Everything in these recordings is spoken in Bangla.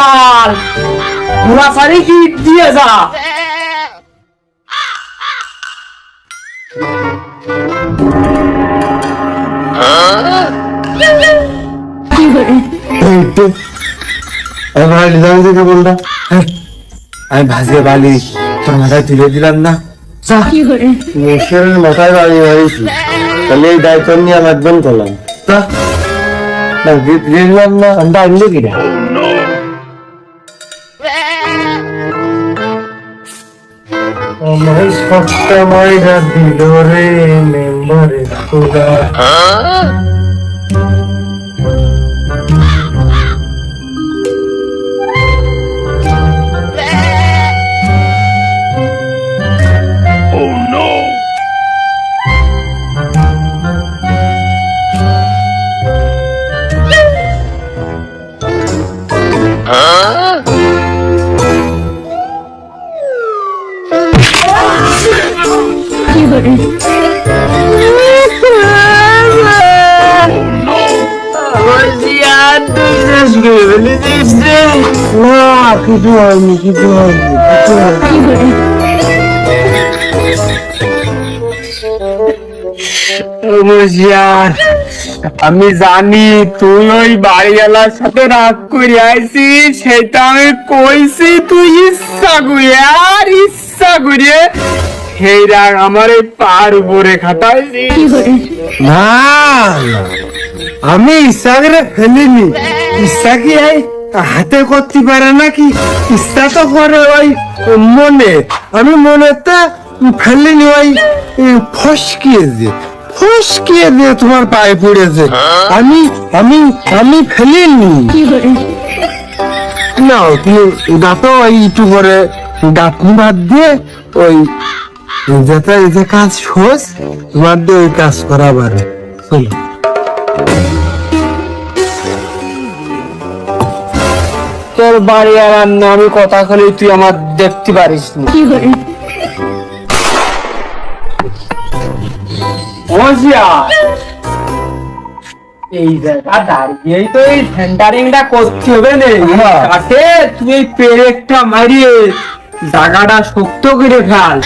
কপাল ঘোড়া সারি কি দিয়ে যা আমি ভাসিয়ে বালি তোর মাথায় তুলে দিলাম না মাথায় বাড়ি মারিছি তাহলে এই দায়িত্ব নিয়ে আমি একদম করলাম দিলাম না আমরা আনলে কিনা আমার সবসময় দিল রে মেম্বারে খোদা কিছু হয়নি কিছু হয়নি আমি জানি তুই ওই বাড়িওয়ালার সাথে রাগ করে আইছিস সেটা আমি কইছি তুই ইচ্ছা করে সেই রাগ আমার এই পার উপরে খাটাইছিস না আমি ইচ্ছা করে ফেলিনি ইচ্ছা কি হাতে করতে পারে নাকি ইচ্ছা তো করে ওই মনে আমি মনেটা ফেলিনি ওই ফসকিয়ে দিয়ে তোমার পায়ে পড়েছে আমি আমি আমি ফেলিনি না তুমি দাঁতো ওই একটু করে দাঁতনি বাদ দিয়ে ওই যেটা যে কাজ সোজ তোমার দিয়ে ওই কাজ করা পারে তোর বাড়ি আর আমি কথা বলি তুই আমার দেখতে পারিস না এই জায়গা দাঁড়িয়েই তো এই সেন্টারিংটা করতে হবে না কাটে তুই এই পেরেকটা মারিয়ে জায়গাটা শক্ত করে ফেল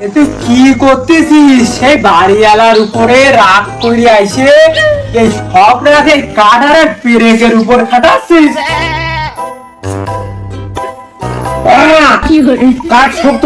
তুই কি করতেছিস সেই বাড়িওয়ালার উপরে রাগ করে আইসে এই সব রাখে কাটারে পেরেকের উপর খাটাচ্ছিস কাঠ শক্ত